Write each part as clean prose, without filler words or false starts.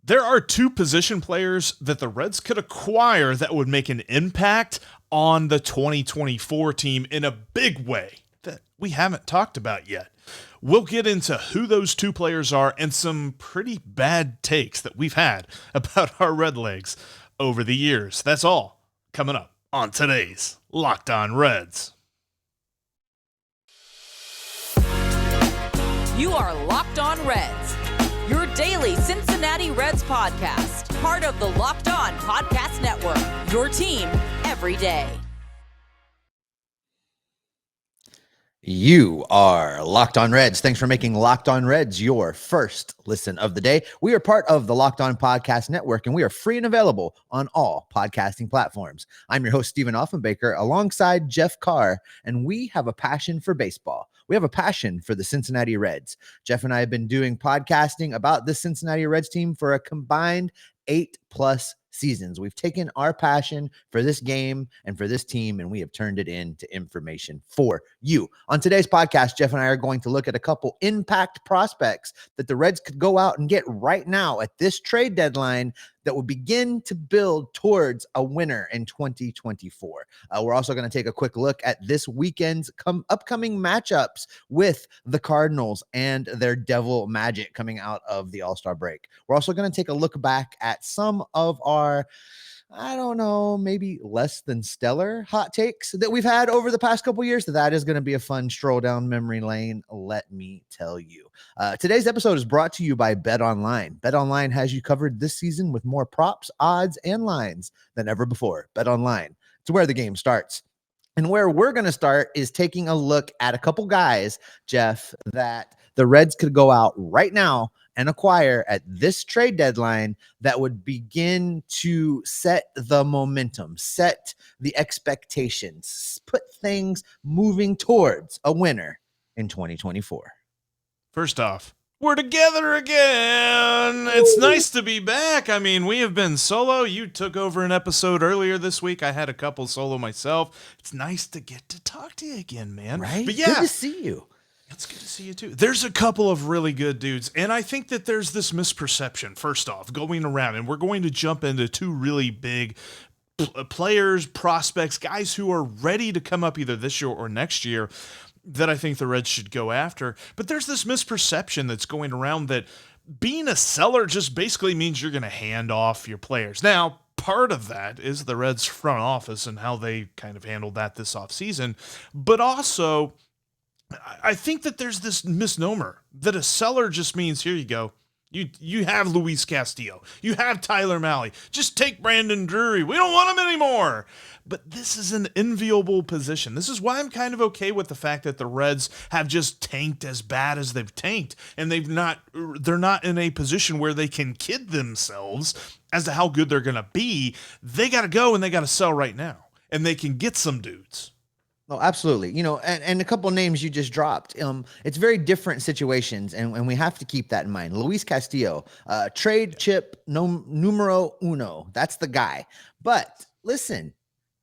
There are two position players that the Reds could acquire that would make an impact on the 2024 team in a big way that we haven't talked about yet. We'll get into who those two players are and some pretty bad takes that we've had about our Redlegs over the years. That's all coming up on today's Locked On Reds. You are Locked On Reds, your daily Cincinnati Reds podcast, part of the Locked On Podcast Network, your team every day. You are Locked On Reds. Thanks for making Locked On Reds your first listen of the day. We are part of the Locked On Podcast Network, and we are free and available on all podcasting platforms. I'm your host, Stephen Offenbaker, alongside Jeff Carr, and we have a passion for baseball. We have a passion for the Cincinnati Reds. Jeff and I have been doing podcasting about the Cincinnati Reds team for a combined 8+ seasons. We've taken our passion for this game and for this team, and we have turned it into information for you. On today's podcast, Jeff and I are going to look at a couple impact prospects that the Reds could go out and get right now at this trade deadline that will begin to build towards a winner in 2024. We're also going to take a quick look at this weekend's upcoming matchups with the Cardinals and their Devil Magic coming out of the All-Star break. We're also going to take a look back at some of our, maybe less than stellar hot takes that we've had over the past couple years. So that is going to be a fun stroll down memory lane, let me tell you. Today's episode is brought to you by BetOnline. BetOnline has you covered this season with more props, odds, and lines than ever before. BetOnline, it's where the game starts. And where we're going to start is taking a look at a couple guys, Jeff, that the Reds could go out right now and acquire at this trade deadline that would begin to set the momentum, set the expectations, put things moving towards a winner in 2024. First off, we're together again. It's nice to be back. I mean, we have been solo. You took over an episode earlier this week. I had a couple solo myself. It's nice to get to talk to you again, man. Right? But yeah, good to see you. It's good to see you too. There's a couple of really good dudes, and I think that there's this misperception, first off, going around, and we're going to jump into two really big players, prospects, guys who are ready to come up either this year or next year that I think the Reds should go after. But there's this misperception that's going around that being a seller just basically means you're going to hand off your players. Now, part of that is the Reds front office and how they kind of handled that this offseason, but also I think that there's this misnomer that a seller just means, here you go. You have Luis Castillo. You have Tyler Mahle. Just take Brandon Drury. We don't want him anymore. But this is an enviable position. This is why I'm kind of okay with the fact that the Reds have just tanked as bad as they've tanked, and they're not in a position where they can kid themselves as to how good they're going to be. They got to go and they got to sell right now, and they can get some dudes. Oh, absolutely. And a couple names you just dropped. It's very different situations, and we have to keep that in mind. Luis Castillo, trade chip numero uno. That's the guy. But listen,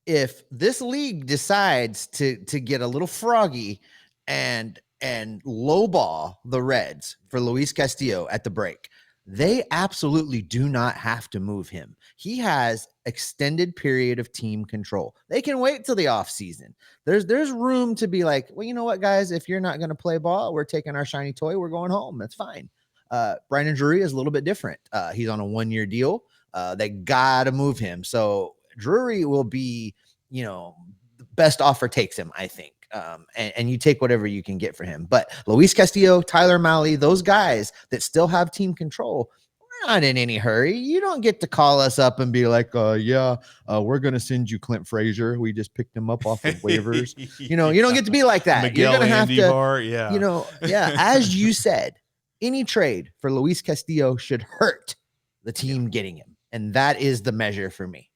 if this league decides to get a little froggy and lowball the Reds for Luis Castillo at the break, they absolutely do not have to move him. He has extended period of team control. They can wait till the offseason. There's room to be like, well, you know what, guys, if you're not going to play ball, we're taking our shiny toy. We're going home. That's fine. Brandon Drury is a little bit different. He's on a 1-year deal. They got to move him. So Drury will be, the best offer takes him, I think. And you take whatever you can get for him. But Luis Castillo, Tyler Mahle, those guys that still have team control, we're not in any hurry. You don't get to call us up and be like, we're going to send you Clint Frazier. We just picked him up off of waivers. You don't get to be like that. Miguel You're going to have to, as you said, any trade for Luis Castillo should hurt the team getting him. And that is the measure for me.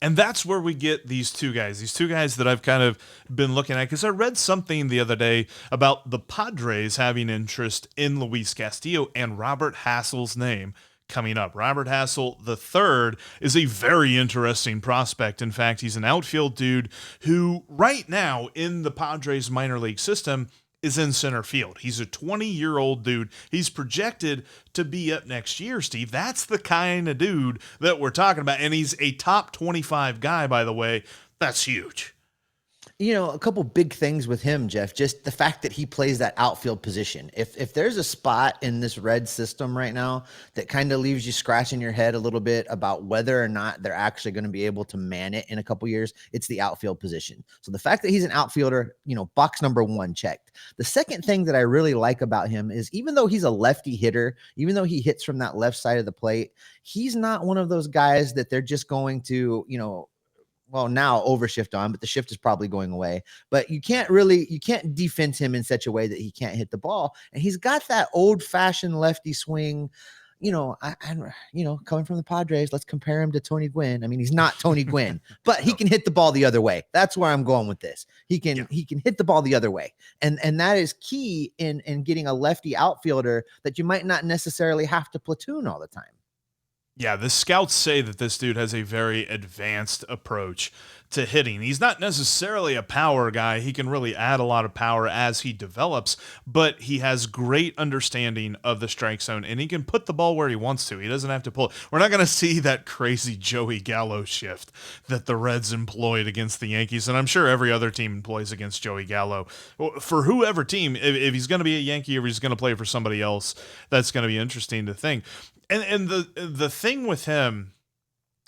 And that's where we get these two guys that I've kind of been looking at, because I read something the other day about the Padres having interest in Luis Castillo and Robert Hassell's name coming up. Robert Hassell III is a very interesting prospect. In fact, he's an outfield dude who right now in the Padres minor league system is in center field. He's a 20-year-old dude. He's projected to be up next year, Steve. That's the kind of dude that we're talking about. And he's a top 25 guy, by the way. That's huge. You know, a couple big things with him, Jeff, just the fact that he plays that outfield position. If there's a spot in this Red system right now that kind of leaves you scratching your head a little bit about whether or not they're actually going to be able to man it in a couple years, it's the outfield position. So the fact that he's an outfielder, you know, box number one checked. The second thing that I really like about him is even though he's a lefty hitter, even though he hits from that left side of the plate, he's not one of those guys that they're just going to, you know, well, now overshift on, but the shift is probably going away. But you can't defense him in such a way that he can't hit the ball. And he's got that old fashioned lefty swing. You know, coming from the Padres, let's compare him to Tony Gwynn. I mean, he's not Tony Gwynn, but he can hit the ball the other way. That's where I'm going with this. He can hit the ball the other way. And that is key in getting a lefty outfielder that you might not necessarily have to platoon all the time. Yeah, the scouts say that this dude has a very advanced approach to hitting. He's not necessarily a power guy. He can really add a lot of power as he develops, but he has great understanding of the strike zone, and he can put the ball where he wants to. He doesn't have to pull. We're not going to see that crazy Joey Gallo shift that the Reds employed against the Yankees, and I'm sure every other team employs against Joey Gallo. For whoever team, if he's going to be a Yankee or he's going to play for somebody else, that's going to be interesting to think. And the thing with him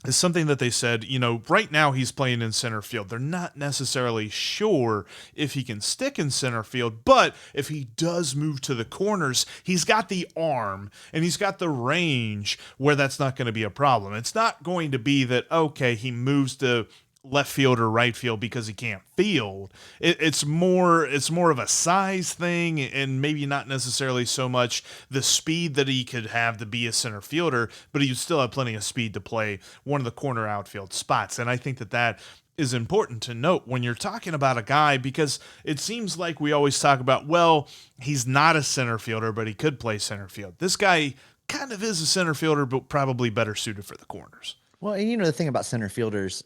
is something that they said, you know, right now he's playing in center field. They're not necessarily sure if he can stick in center field, but if he does move to the corners, he's got the arm and he's got the range where that's not going to be a problem. It's not going to be that, okay, he moves to left field or right field because he can't field. It's more of a size thing, and maybe not necessarily so much the speed that he could have to be a center fielder, but he still have plenty of speed to play one of the corner outfield spots. And I think that is important to note when you're talking about a guy, because it seems like we always talk about, well, he's not a center fielder, but he could play center field. This guy kind of is a center fielder, but probably better suited for the corners. Well, and you know, the thing about center fielders,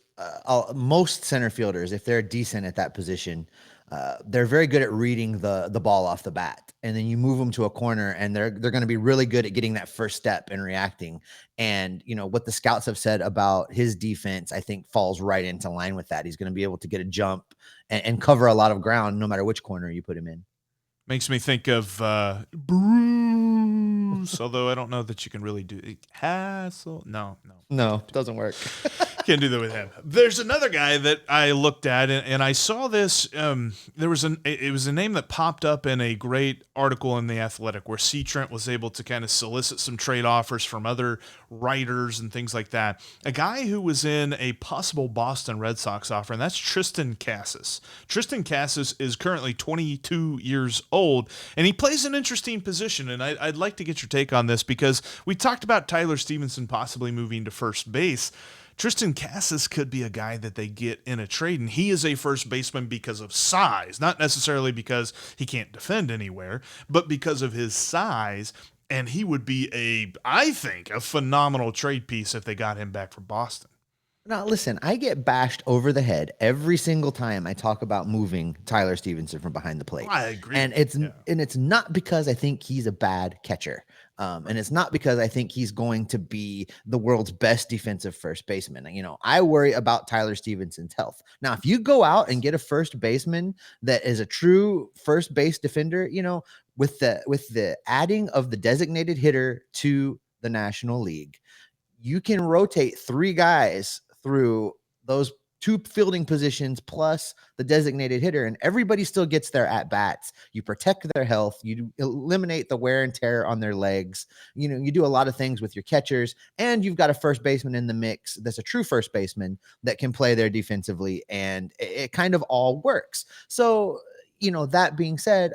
most center fielders, if they're decent at that position, they're very good at reading the ball off the bat. And then you move them to a corner and they're going to be really good at getting that first step and reacting. And, you know, what the scouts have said about his defense, I think falls right into line with that. He's going to be able to get a jump and cover a lot of ground no matter which corner you put him in. Makes me think of Bruce, although I don't know that you can really do it. Hassell. No, doesn't work. Can't do that with him. There's another guy that I looked at, and I saw this. It was a name that popped up in a great article in The Athletic where C. Trent was able to kind of solicit some trade offers from other writers and things like that. A guy who was in a possible Boston Red Sox offer, and that's Tristan Cassis. Tristan Cassis is currently 22 years old, and he plays an interesting position, and I'd like to get your take on this because we talked about Tyler Stevenson possibly moving to first base. Tristan Cassis could be a guy that they get in a trade, and he is a first baseman because of size, not necessarily because he can't defend anywhere, but because of his size, and he would be I think, a phenomenal trade piece if they got him back from Boston. Now, listen, I get bashed over the head every single time I talk about moving Tyler Stevenson from behind the plate. I agree. And it's not because I think he's a bad catcher. And it's not because I think he's going to be the world's best defensive first baseman. You know, I worry about Tyler Stevenson's health. Now, if you go out and get a first baseman that is a true first base defender, you know, with the adding of the designated hitter to the National League, you can rotate three guys through those two fielding positions plus the designated hitter, and everybody still gets their at-bats. You protect their health. You eliminate the wear and tear on their legs. You know, you do a lot of things with your catchers, and you've got a first baseman in the mix that's a true first baseman that can play there defensively, and it kind of all works. So, you know, that being said,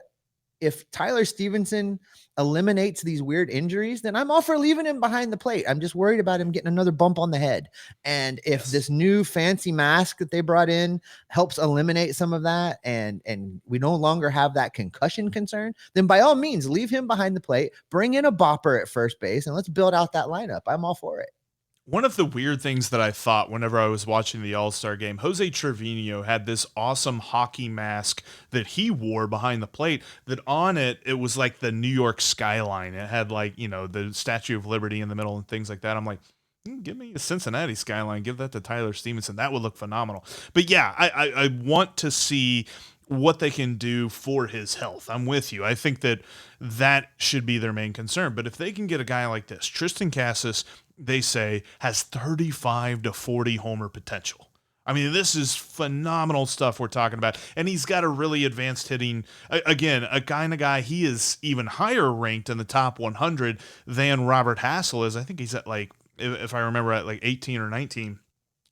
if Tyler Stevenson eliminates these weird injuries, then I'm all for leaving him behind the plate. I'm just worried about him getting another bump on the head. And if this new fancy mask that they brought in helps eliminate some of that, and we no longer have that concussion concern, then by all means, leave him behind the plate, bring in a bopper at first base, and let's build out that lineup. I'm all for it. One of the weird things that I thought whenever I was watching the All-Star game, Jose Trevino had this awesome hockey mask that he wore behind the plate that on it was like the New York skyline. It had like, the Statue of Liberty in the middle and things like that. I'm like, give me a Cincinnati skyline. Give that to Tyler Stevenson. That would look phenomenal. But yeah, I want to see what they can do for his health. I'm with you. I think that should be their main concern. But if they can get a guy like this, Tristan Cassis, they say, has 35 to 40 homer potential. I mean, this is phenomenal stuff we're talking about. And he's got a really advanced hitting. Again, a kind of guy, he is even higher ranked in the top 100 than Robert Hassell is. I think he's at like, if I remember, at like 18 or 19.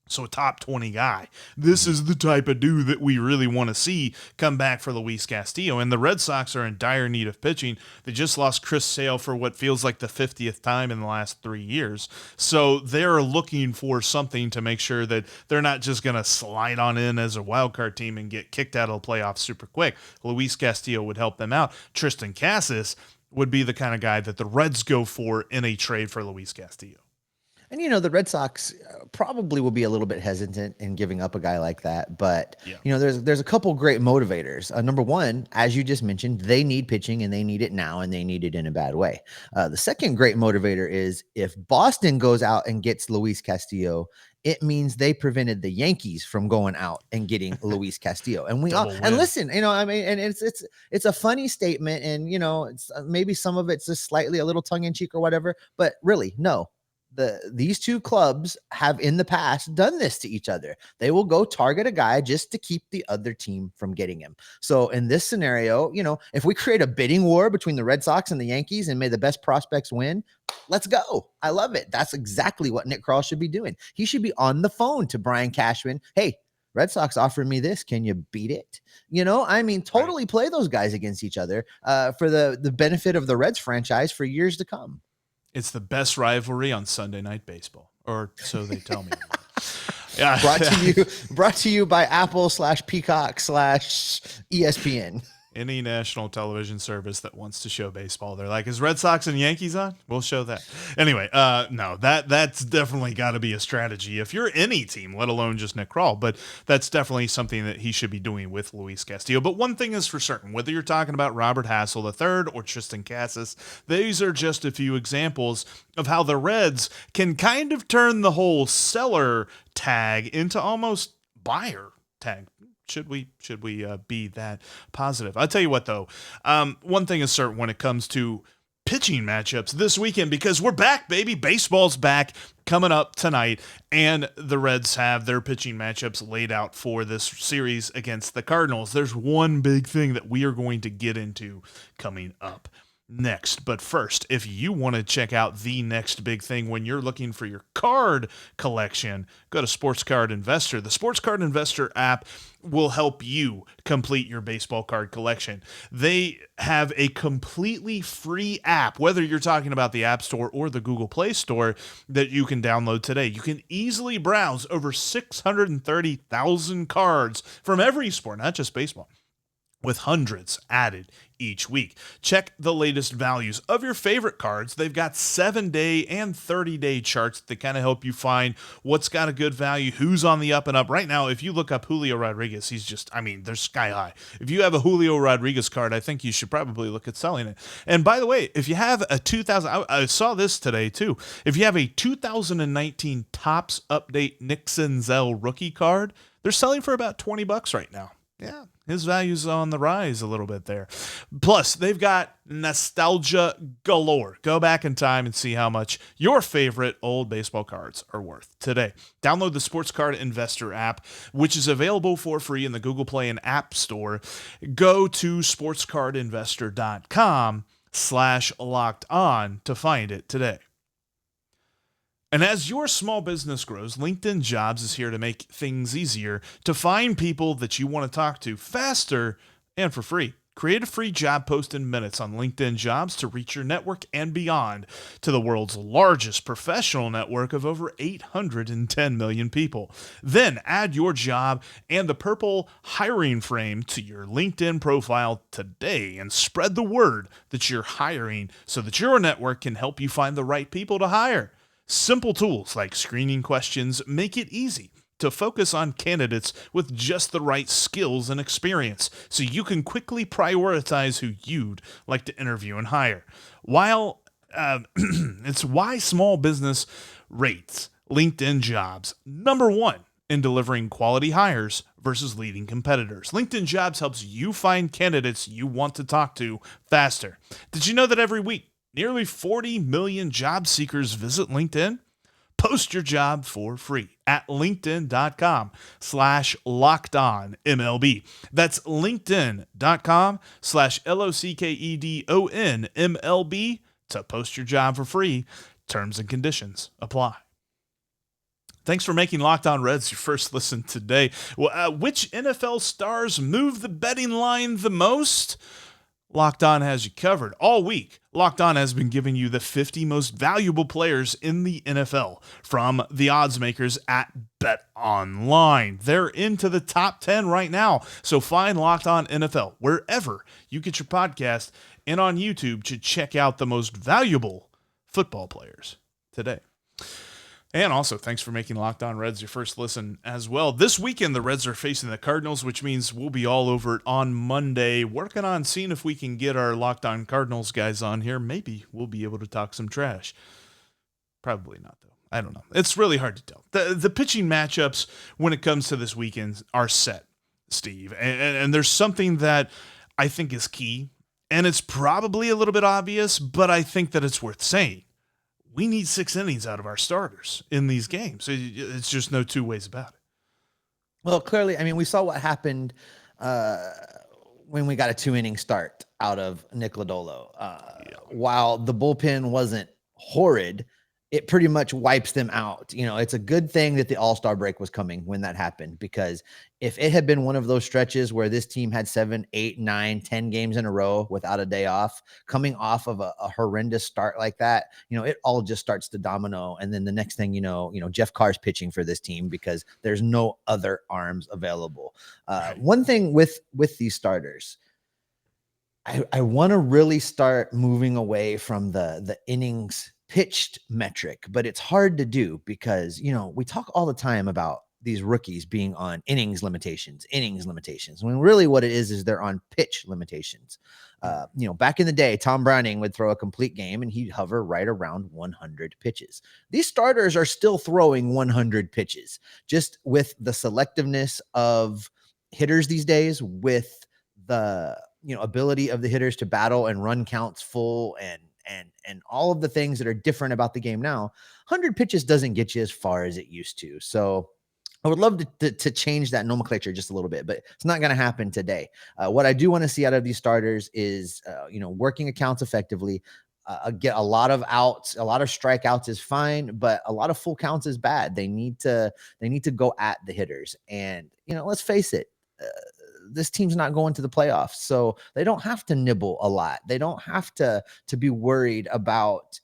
So a top 20 guy. This is the type of dude that we really want to see come back for Luis Castillo. And the Red Sox are in dire need of pitching. They just lost Chris Sale for what feels like the 50th time in the last 3 years. So they're looking for something to make sure that they're not just going to slide on in as a wild card team and get kicked out of the playoffs super quick. Luis Castillo would help them out. Tristan Cassis would be the kind of guy that the Reds go for in a trade for Luis Castillo. And, the Red Sox probably will be a little bit hesitant in giving up a guy like that. But, there's a couple great motivators. Number one, as you just mentioned, they need pitching and they need it now and they need it in a bad way. The second great motivator is if Boston goes out and gets Luis Castillo, it means they prevented the Yankees from going out and getting Luis Castillo. And listen, and it's a funny statement and, it's maybe some of it's just slightly a little tongue in cheek or whatever, but really, no. These two clubs have in the past done this to each other. They will go target a guy just to keep the other team from getting him. So in this scenario, if we create a bidding war between the Red Sox and the Yankees and may the best prospects win, let's go. I love it. That's exactly what Nick Krall should be doing. He should be on the phone to Brian Cashman. Hey, Red Sox offered me this. Can you beat it? Totally play those guys against each other for the benefit of the Reds franchise for years to come. It's the best rivalry on Sunday Night Baseball, or so they tell me. Yeah. Brought to you by Apple/Peacock/ESPN. Any national television service that wants to show baseball, they're like, is Red Sox and Yankees on? We'll show that. Anyway, no, that's definitely got to be a strategy if you're any team, let alone just Nick Krall. But that's definitely something that he should be doing with Luis Castillo. But one thing is for certain, whether you're talking about Robert Hassell III or Tristan Cassis, these are just a few examples of how the Reds can kind of turn the whole seller tag into almost buyer tag. Should we be that positive? I'll tell you what, though. One thing is certain when it comes to pitching matchups this weekend, because we're back, baby. Baseball's back coming up tonight, and the Reds have their pitching matchups laid out for this series against the Cardinals. There's one big thing that we are going to get into coming up next. But first, if you want to check out the next big thing when you're looking for your card collection, go to Sports Card Investor. The Sports Card Investor app will help you complete your baseball card collection. They have a completely free app, whether you're talking about the App Store or the Google Play Store, that you can download today. You can easily browse over 630,000 cards from every sport, not just baseball, with hundreds added each week. Check the latest values of your favorite cards. They've got 7-day and 30-day charts that kind of help you find what's got a good value, who's on the up and up. Right now, if you look up Julio Rodriguez, they're sky high. If you have a Julio Rodriguez card, I think you should probably look at selling it. And by the way, if you have a I saw this today too. If you have a 2019 Topps Update Nick Senzel rookie card, they're selling for about $20 right now. Yeah, his value's on the rise a little bit there. Plus, they've got nostalgia galore. Go back in time and see how much your favorite old baseball cards are worth today. Download the Sports Card Investor app, which is available for free in the Google Play and App Store. Go to sportscardinvestor.com/locked-on to find it today. And as your small business grows, LinkedIn Jobs is here to make things easier to find people that you want to talk to faster and for free. Create a free job post in minutes on LinkedIn Jobs to reach your network and beyond to the world's largest professional network of over 810 million people. Then add your job and the purple hiring frame to your LinkedIn profile today and spread the word that you're hiring so that your network can help you find the right people to hire. Simple tools like screening questions make it easy to focus on candidates with just the right skills and experience, so you can quickly prioritize who you'd like to interview and hire. While it's why small business rates LinkedIn Jobs number one in delivering quality hires versus leading competitors. LinkedIn Jobs helps you find candidates you want to talk to faster. Did you know that every week, nearly 40 million job seekers visit LinkedIn? Post your job for free at linkedin.com/lockedonmlb. That's linkedin.com/LOCKEDONMLB to post your job for free. Terms and conditions apply. Thanks for making Locked On Reds your first listen today. Which NFL stars move the betting line the most? Locked On has you covered. All week, Locked On has been giving you the 50 most valuable players in the NFL from the odds makers at BetOnline. They're into the top 10 right now, so find Locked On NFL wherever you get your podcast and on YouTube to check out the most valuable football players today. And also, thanks for making Locked On Reds your first listen as well. This weekend, the Reds are facing the Cardinals, which means we'll be all over it on Monday, working on seeing if we can get our Locked On Cardinals guys on here. Maybe we'll be able to talk some trash. Probably not, though. I don't know. It's really hard to tell. The pitching matchups when it comes to this weekend are set, Steve. And there's something that I think is key, and it's probably a little bit obvious, but I think that it's worth saying. We need 6 innings out of our starters in these games. It's just no two ways about it. Well, clearly, I mean, we saw what happened when we got a 2-inning start out of Nick Lodolo. While the bullpen wasn't horrid, it pretty much wipes them out. You know, it's a good thing that the All-Star break was coming when that happened, because if it had been one of those stretches where this team had 7, 8, 9, 10 games in a row without a day off, coming off of a horrendous start like that, you know, it all just starts to domino. And then the next thing you know, Jeff Carr's pitching for this team because there's no other arms available. One thing with these starters, I want to really start moving away from the innings pitched metric, but it's hard to do because, we talk all the time about these rookies being on innings limitations. When really what it is they're on pitch limitations. Back in the day, Tom Browning would throw a complete game and he'd hover right around 100 pitches. These starters are still throwing 100 pitches, just with the selectiveness of hitters these days, with the ability of the hitters to battle and run counts full and all of the things that are different about the game now. 100 pitches doesn't get you as far as it used to. So I would love to change that nomenclature just a little bit, but it's not going to happen today. What I do want to see out of these starters is, working accounts effectively. Get a lot of outs, a lot of strikeouts is fine, but a lot of full counts is bad. They need to go at the hitters. And, let's face it, this team's not going to the playoffs, so they don't have to nibble a lot. They don't have to be worried about,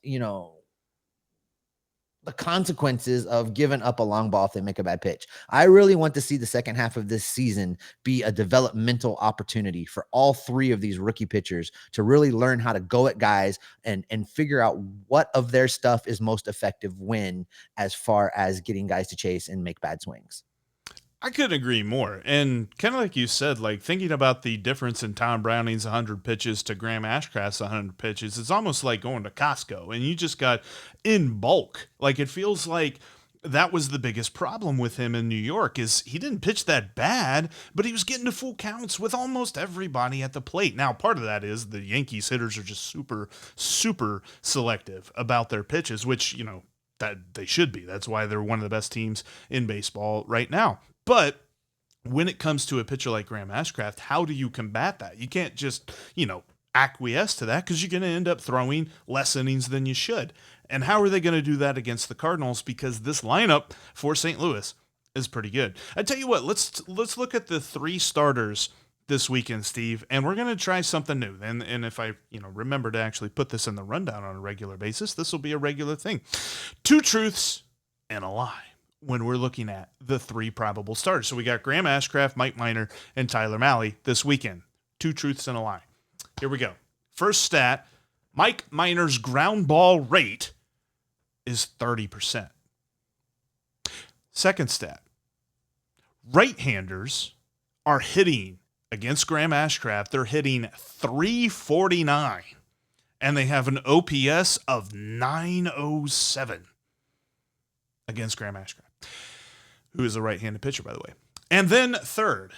the consequences of giving up a long ball if they make a bad pitch. I really want to see the second half of this season be a developmental opportunity for all 3 of these rookie pitchers to really learn how to go at guys and figure out what of their stuff is most effective when, as far as getting guys to chase and make bad swings. I couldn't agree more. And kind of like you said, like thinking about the difference in Tom Browning's 100 pitches to Graham Ashcraft's 100 pitches, it's almost like going to Costco and you just got in bulk. Like it feels like that was the biggest problem with him in New York is he didn't pitch that bad, but he was getting to full counts with almost everybody at the plate. Now, part of that is the Yankees hitters are just super, super selective about their pitches, which, that they should be. That's why they're one of the best teams in baseball right now. But when it comes to a pitcher like Graham Ashcraft, how do you combat that? You can't just, acquiesce to that because you're going to end up throwing less innings than you should. And how are they going to do that against the Cardinals? Because this lineup for St. Louis is pretty good. I tell you what, let's look at the 3 starters this weekend, Steve, and we're going to try something new. And if I, remember to actually put this in the rundown on a regular basis, this will be a regular thing. 2 truths and a lie when we're looking at the 3 probable starters. So we got Graham Ashcraft, Mike Minor, and Tyler Mahle this weekend. 2 truths and a lie. Here we go. First stat, Mike Minor's ground ball rate is 30%. Second stat, right-handers are hitting against Graham Ashcraft. They're hitting 349, and they have an OPS of 907 against Graham Ashcraft, who is a right-handed pitcher, by the way. And then third,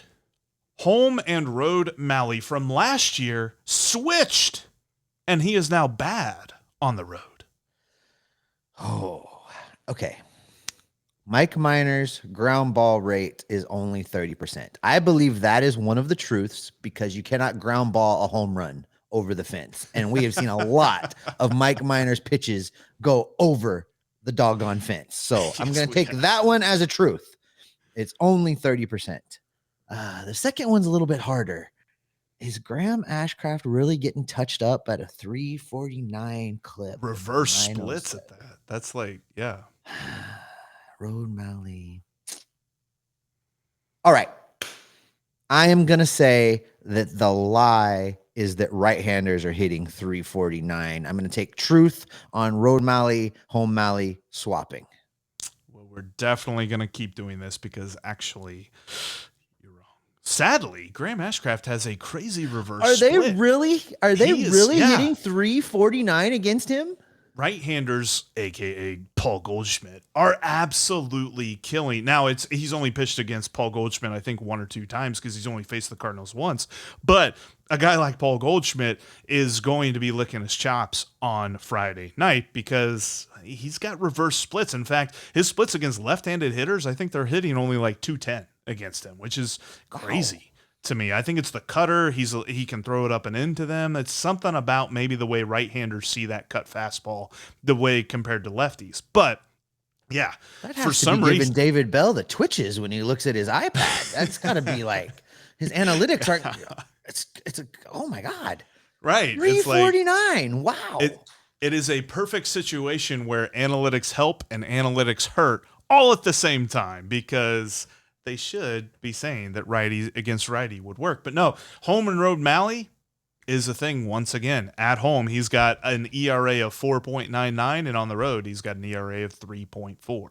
home and road Mahle from last year switched, and he is now bad on the road. Oh, okay. Mike Minor's ground ball rate is only 30%. I believe that is one of the truths because you cannot ground ball a home run over the fence. And we have seen a lot of Mike Minor's pitches go over the doggone fence. So Yes, I'm going to we take have. that one as a truth. It's only 30%. The second one's a little bit harder. Is Graham Ashcraft really getting touched up at a 349 clip? Reverse splits at that. That's like, yeah. Road Mahle. All right. I am going to say that the lie is that right-handers are hitting 349. I'm going to take truth on road Mahle, home Mahle swapping. Well, we're definitely going to keep doing this because actually you're wrong. Sadly, Graham Ashcraft has a crazy reverse Are they split. really Yeah. hitting 349 against him? Right-handers, aka Paul Goldschmidt, are absolutely killing. Now he's only pitched against Paul Goldschmidt, I think, one or two times because he's only faced the Cardinals once. But a guy like Paul Goldschmidt is going to be licking his chops on Friday night because he's got reverse splits. In fact, his splits against left-handed hitters, I think they're hitting only like 210 against him, which is crazy. To me, I think it's the cutter. He can throw it up and into them. It's something about maybe the way right-handers see that cut fastball the way compared to lefties. But yeah, That has for to some be giving reason, David Bell the twitches when he looks at his iPad. That's got to be like his analytics aren't. It's a oh my god, right? It's like 349. Wow. it is a perfect situation where analytics help and analytics hurt all at the same time because they should be saying that righty against righty would work. But no, home and road Mahle is a thing once again. At home, he's got an ERA of 4.99, and on the road, he's got an ERA of 3.4.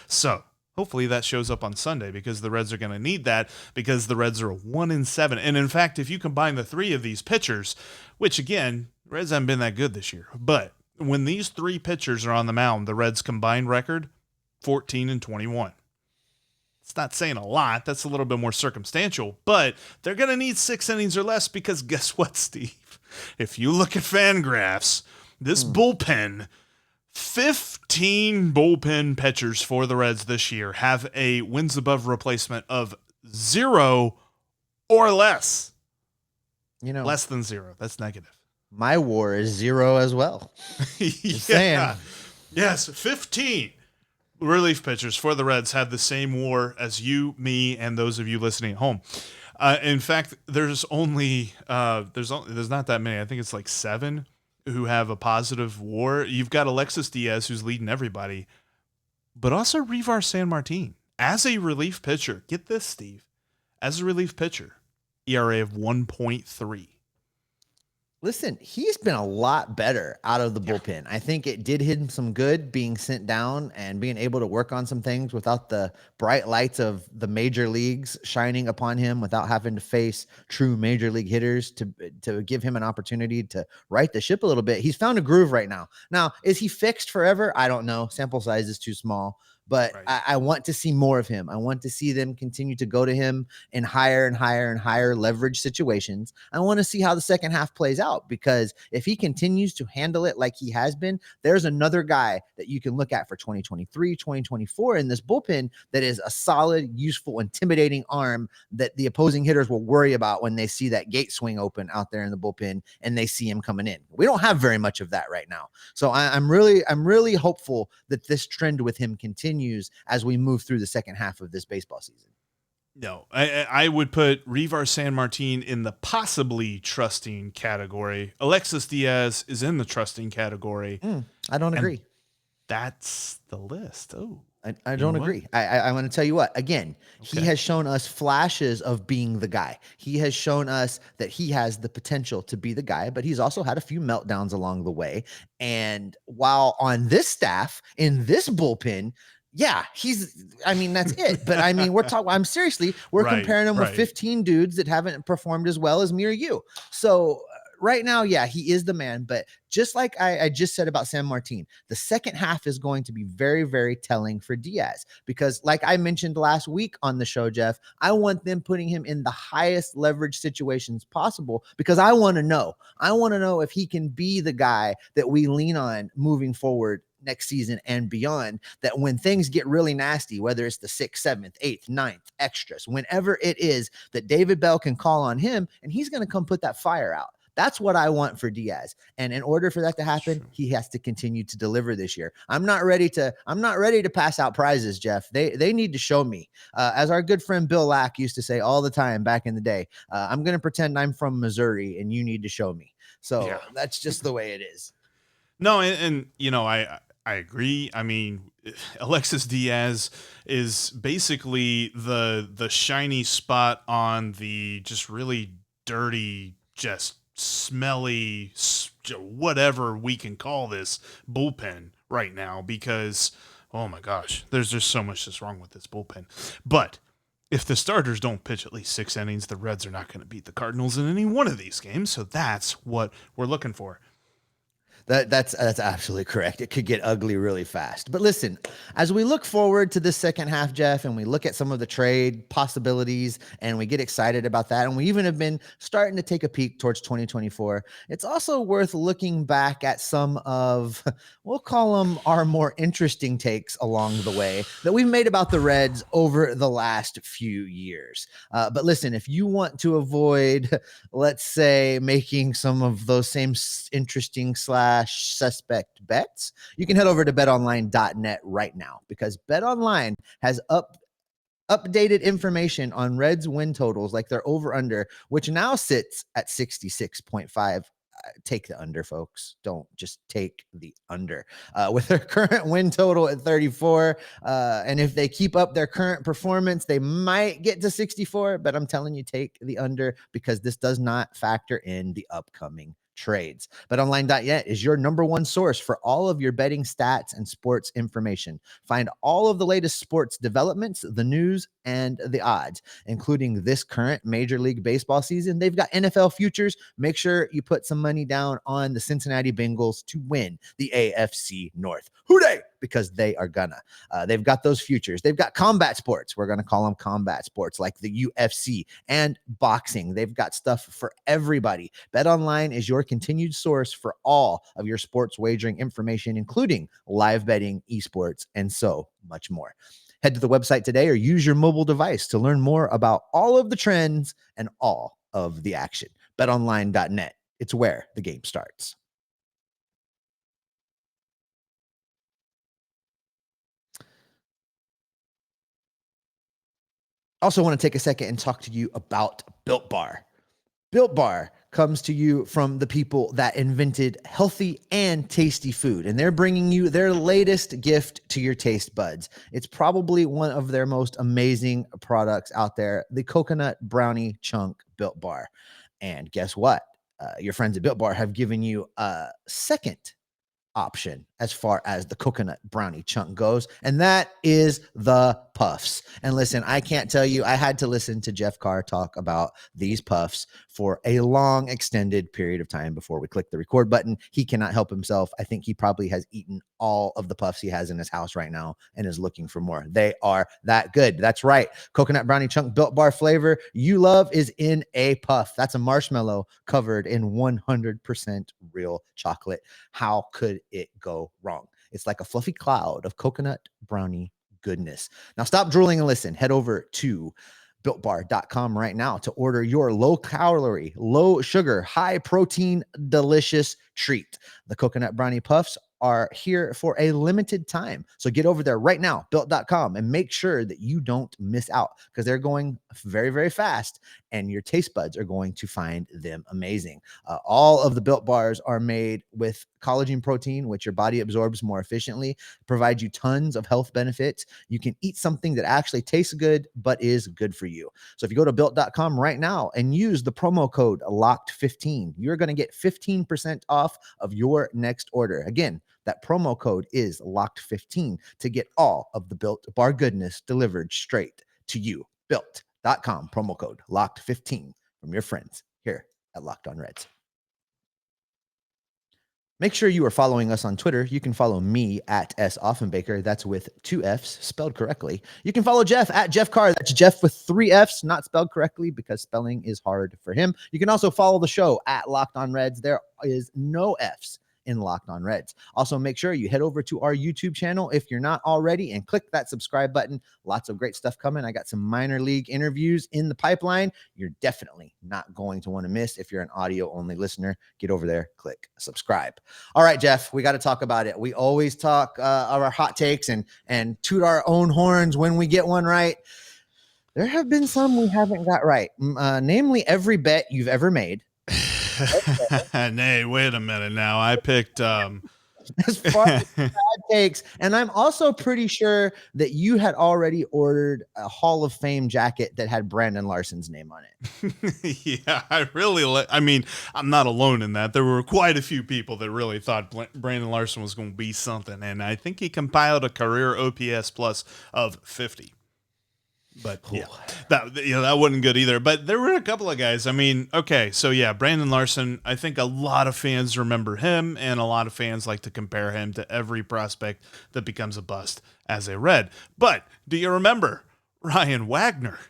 So hopefully that shows up on Sunday because the Reds are going to need that because the Reds are 1-7. And in fact, if you combine the three of these pitchers, which again, Reds haven't been that good this year, but when these three pitchers are on the mound, the Reds combined record 14-21. It's not saying a lot. That's a little bit more circumstantial, but they're going to need 6 innings or less because guess what, Steve? If you look at Fangraphs, this bullpen, 15 bullpen pitchers for the Reds this year have a wins above replacement of 0 or less. Less than 0. That's negative. My WAR is 0 as well. Just saying. Yes, 15 relief pitchers for the Reds have the same WAR as you, me, and those of you listening at home. In fact, there's only there's not that many. I think it's like 7 who have a positive WAR. You've got Alexis Diaz who's leading everybody, but also Reiver Sanmartin as a relief pitcher. Get this, Steve, as a relief pitcher, ERA of 1.3. Listen, he's been a lot better out of the bullpen. I think it did him some good being sent down and being able to work on some things without the bright lights of the major leagues shining upon him, without having to face true major league hitters to give him an opportunity to right the ship a little bit. He's found a groove right now. Now, is he fixed forever? I don't know. Sample size is too small. But right. I want to see more of him. I want to see them continue to go to him in higher and higher and higher leverage situations. I want to see how the second half plays out, because if he continues to handle it like he has been, there's another guy that you can look at for 2023, 2024 in this bullpen that is a solid, useful, intimidating arm that the opposing hitters will worry about when they see that gate swing open out there in the bullpen and they see him coming in. We don't have very much of that right now. So I'm really hopeful that this trend with him continues as we move through the second half of this baseball season. No, I would put Reiver Sanmartin in the possibly trusting category. Alexis Diaz is in the trusting category. I don't agree. That's the list. Oh, I You don't know what? agree. I'm going to tell you what, again, he Okay. has shown us flashes of being the guy. He has shown us that he has the potential to be the guy, but he's also had a few meltdowns along the way. And while on this staff, in this bullpen, yeah, that's it. But I mean, we're Right, comparing him with right. 15 dudes that haven't performed as well as me or you. So right now, yeah, he is the man. But just like I just said about San Martin, the second half is going to be very, very telling for Diaz because, like I mentioned last week on the show, Jeff, I want them putting him in the highest leverage situations possible because I want to know. I want to know if he can be the guy that we lean on moving forward next season and beyond, that when things get really nasty, whether it's the 6th, 7th, 8th, 9th, extras, whenever it is, that David Bell can call on him and he's going to come put that fire out. That's what I want for Diaz. And in order for that to happen, he has to continue to deliver this year. I'm not ready to pass out prizes, Jeff. They need to show me. As our good friend Bill Lack used to say all the time back in the day, I'm going to pretend I'm from Missouri and you need to show me. So that's just the way it is. No, and I agree. I mean, Alexis Diaz is basically the shiny spot on the just really dirty, just smelly, whatever we can call this bullpen right now because, oh my gosh, there's just so much that's wrong with this bullpen. But if the starters don't pitch at least 6 innings, the Reds are not going to beat the Cardinals in any one of these games. So that's what we're looking for. That's absolutely correct. It could get ugly really fast. But listen, as we look forward to this second half, Jeff, and we look at some of the trade possibilities and we get excited about that, and we even have been starting to take a peek towards 2024, it's also worth looking back at some of, we'll call them our more interesting takes along the way that we've made about the Reds over the last few years. But listen, if you want to avoid, let's say, making some of those same interesting / suspect bets, you can head over to betonline.net right now because BetOnline has updated information on Reds win totals, like their over under, which now sits at 66.5. Take the under, folks. Don't just take the under. With their current win total at 34, and if they keep up their current performance, they might get to 64, but I'm telling you, take the under because this does not factor in the upcoming trades. BetOnline.net is your number one source for all of your betting stats and sports information. Find all of the latest sports developments, the news, and the odds, including this current Major League Baseball season. They've got NFL futures. Make sure you put some money down on the Cincinnati Bengals to win the AFC North. Hooray! Because they are gonna. They've got those futures. They've got combat sports. We're going to call them combat sports like the UFC and boxing. They've got stuff for everybody. BetOnline is your continued source for all of your sports wagering information, including live betting, esports, and so much more. Head to the website today or use your mobile device to learn more about all of the trends and all of the action. BetOnline.net. It's where the game starts. Also want to take a second and talk to you about Built Bar. Built Bar comes to you from the people that invented healthy and tasty food, and they're bringing you their latest gift to your taste buds. It's probably one of their most amazing products out there, the Coconut Brownie Chunk Built Bar. And guess what? Your friends at Built Bar have given you a second option as far as the coconut brownie chunk goes, and that is the puffs. And listen, I can't tell you, I had to listen to Jeff Carr talk about these puffs for a long extended period of time before we click the record button. He cannot help himself. I think he probably has eaten all of the puffs he has in his house right now and is looking for more. They are that good. That's right. Coconut brownie chunk Built Bar flavor you love is in a puff. That's a marshmallow covered in 100% real chocolate. How could it go wrong? It's like a fluffy cloud of coconut brownie goodness. Now stop drooling and listen. Head over to BuiltBar.com right now to order your low calorie, low sugar, high protein, delicious treat. The coconut brownie puffs are here for a limited time. So get over there right now, built.com, and make sure that you don't miss out because they're going very, very fast and your taste buds are going to find them amazing. All of the Built bars are made with collagen protein, which your body absorbs more efficiently, provides you tons of health benefits. You can eat something that actually tastes good, but is good for you. So if you go to built.com right now and use the promo code LOCKED15, you're going to get 15% off of your next order. Again, that promo code is LOCKED15 to get all of the Built bar goodness delivered straight to you. Built.com, promo code LOCKED15 from your friends here at Locked On Reds. Make sure you are following us on Twitter. You can follow me at S. Offenbaker. That's with 2 F's spelled correctly. You can follow Jeff at Jeff Carr. That's Jeff with 3 F's, not spelled correctly because spelling is hard for him. You can also follow the show at Locked On Reds. There is no F's in Locked On Reds. Also, make sure you head over to our YouTube channel if you're not already and click that subscribe button. Lots of great stuff coming. I got some minor league interviews in the pipeline. You're definitely not going to want to miss. If you're an audio only listener, get over there, click subscribe. All right, Jeff, we got to talk about it. We always talk our hot takes and toot our own horns when we get one right. There have been some we haven't got right, namely every bet you've ever made. Nay, wait a minute now. I picked as far as bad takes, and I'm also pretty sure that you had already ordered a Hall of Fame jacket that had Brandon Larson's name on it. Yeah, I really I mean, I'm not alone in that. There were quite a few people that really thought Brandon Larson was going to be something, and I think he compiled a career OPS plus of 50. But yeah, that wasn't good either. But there were a couple of guys. I mean, okay, so yeah, Brandon Larson, I think a lot of fans remember him, and a lot of fans like to compare him to every prospect that becomes a bust as a Red. But do you remember Ryan Wagner?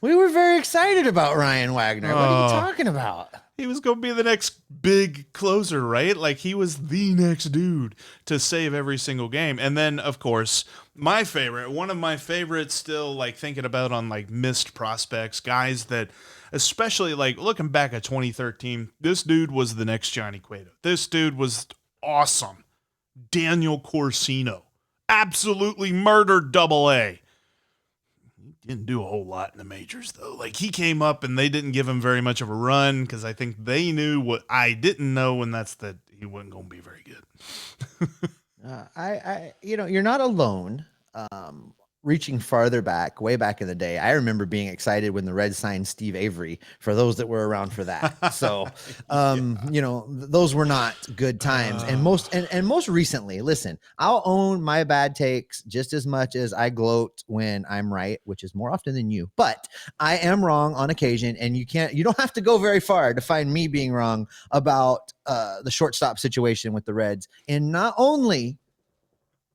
We were very excited about Ryan Wagner. What are you talking about? He was going to be the next big closer, right? Like he was the next dude to save every single game. And then, of course, my favorite, one of my favorites still, like thinking about on like missed prospects, guys that, especially like looking back at 2013, this dude was the next Johnny Cueto. This dude was awesome. Daniel Corsino. Absolutely murdered Double-A. Didn't do a whole lot in the majors, though. Like, he came up and they didn't give him very much of a run because I think they knew what I didn't know, and that's that he wasn't going to be very good. You're not alone. Reaching farther back, way back in the day, I remember being excited when the Reds signed Steve Avery, for those that were around for that. So, those were not good times. And most recently, listen, I'll own my bad takes just as much as I gloat when I'm right, which is more often than you, but I am wrong on occasion. And you don't have to go very far to find me being wrong about the shortstop situation with the Reds. And not only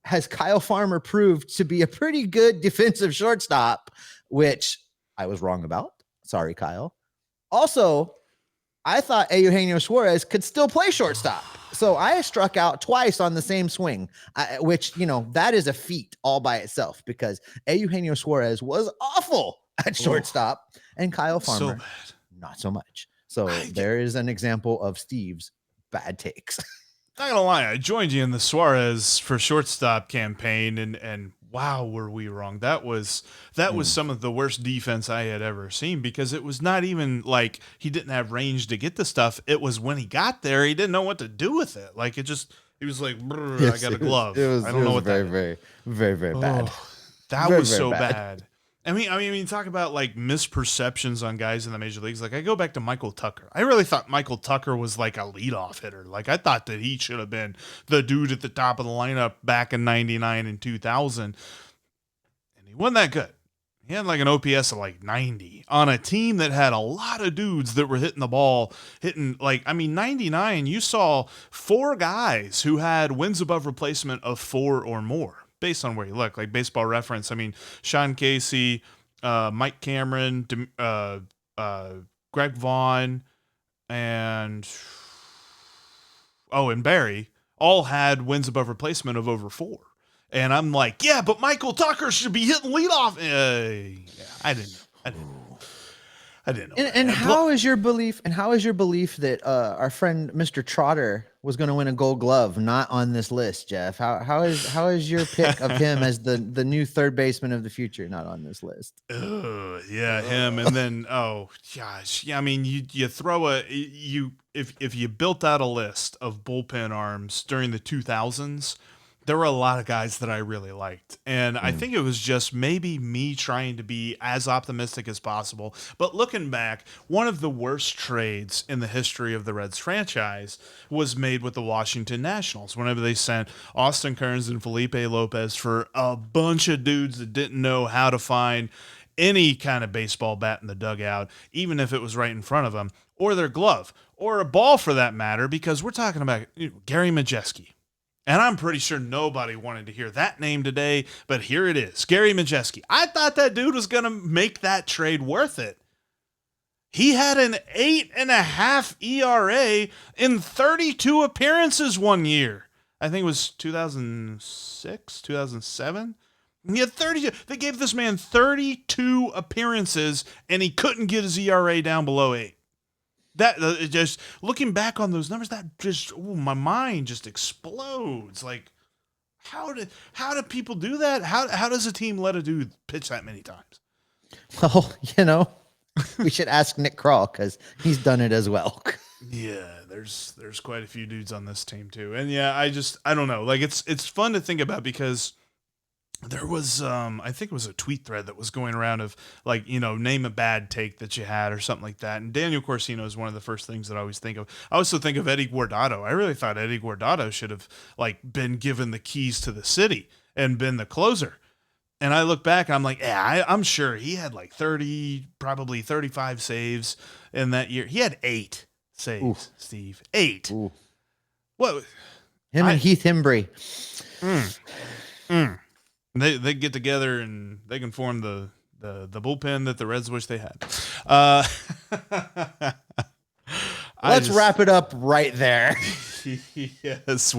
has Kyle Farmer proved to be a pretty good defensive shortstop, which I was wrong about. Sorry, Kyle. Also, I thought Eugenio Suarez could still play shortstop. So I struck out twice on the same swing, which, that is a feat all by itself because Eugenio Suarez was awful at shortstop and Kyle Farmer, not so much. So there is an example of Steve's bad takes. Not gonna lie, I joined you in the Suarez for shortstop campaign, and wow, were we wrong? That was some of the worst defense I had ever seen because it was not even like he didn't have range to get the stuff. It was when he got there, he didn't know what to do with it. Like he was like, I got a glove. I don't know what very, very, very, very bad. That was so bad. I mean, talk about like misperceptions on guys in the major leagues. Like I go back to Michael Tucker. I really thought Michael Tucker was like a leadoff hitter. Like I thought that he should have been the dude at the top of the lineup back in 99 and 2000. And he wasn't that good. He had like an OPS of like 90 on a team that had a lot of dudes that were hitting the ball, 99, you saw 4 guys who had wins above replacement of 4 or more. Based on where you look, like Baseball Reference. I mean, Sean Casey, Mike Cameron, Greg Vaughn, and Barry all had wins above replacement of over 4. And I'm like, yeah, but Michael Tucker should be hitting leadoff. I didn't know. I didn't know. And how is your belief? And how is your belief that our friend Mr. Trotter was going to win a Gold Glove not on this list, Jeff? How is your pick of him as the new third baseman of the future not on this list? Yeah, him. And then gosh, yeah. I mean, you throw if you built out a list of bullpen arms during the 2000s. There were a lot of guys that I really liked. And I think it was just maybe me trying to be as optimistic as possible. But looking back, one of the worst trades in the history of the Reds franchise was made with the Washington Nationals whenever they sent Austin Kearns and Felipe Lopez for a bunch of dudes that didn't know how to find any kind of baseball bat in the dugout, even if it was right in front of them, or their glove, or a ball for that matter, because we're talking about Gary Majewski. And I'm pretty sure nobody wanted to hear that name today, but here it is, Gary Majewski. I thought that dude was going to make that trade worth it. He had an 8.5 ERA in 32 appearances one year. I think it was 2006, 2007. He had 32. They gave this man 32 appearances, and he couldn't get his ERA down below 8. That just looking back on those numbers, that just my mind just explodes. Like, how do people do that? How does a team let a dude pitch that many times? Well, we should ask Nick Kroll because he's done it as well. Yeah, there's quite a few dudes on this team too, and yeah, I don't know. Like it's fun to think about because there was I think it was a tweet thread that was going around of like, name a bad take that you had or something like that. And Daniel Corsino is one of the first things that I always think of. I also think of Eddie Guardado. I really thought Eddie Guardado should have been given the keys to the city and been the closer. And I look back, I'm like, yeah, I'm sure he had 30, probably 35 saves in that year. He had 8 saves, Ooh. Steve. 8. Ooh. What? Him and Heath Hembry. They get together and they can form the bullpen that the Reds wish they had. Let's wrap it up right there. Yes,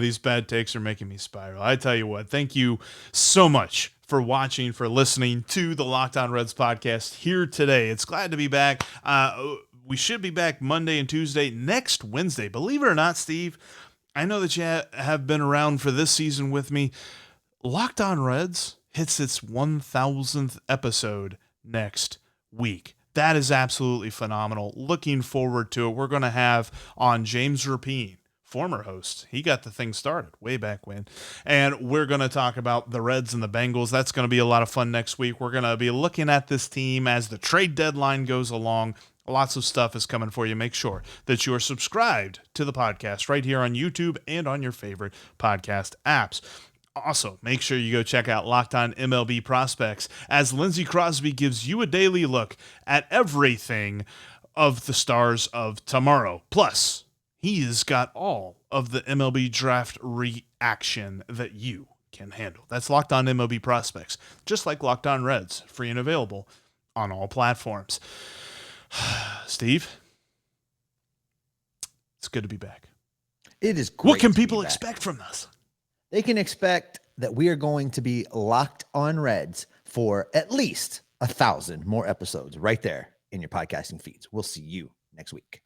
these bad takes are making me spiral. I tell you what, thank you so much for watching, for listening to the Locked On Reds podcast here today. It's glad to be back. We should be back Monday and Tuesday. Next Wednesday, believe it or not, Steve, I know that you have been around for this season with me. Locked On Reds hits its 1000th episode next week. That is absolutely phenomenal. Looking forward to it. We're going to have on James Rapine, former host. He got the thing started way back when. And we're going to talk about the Reds and the Bengals. That's going to be a lot of fun next week. We're going to be looking at this team as the trade deadline goes along. Lots of stuff is coming for you. Make sure that you are subscribed to the podcast right here on YouTube and on your favorite podcast apps. Also, make sure you go check out Locked On MLB Prospects as Lindsey Crosby gives you a daily look at everything of the stars of tomorrow. Plus, he's got all of the MLB draft reaction that you can handle. That's Locked On MLB Prospects, just like Locked On Reds, free and available on all platforms. Steve, it's good to be back. It is great. What can people expect from us? They can expect that we are going to be Locked On Reds for at least 1,000 more episodes right there in your podcasting feeds. We'll see you next week.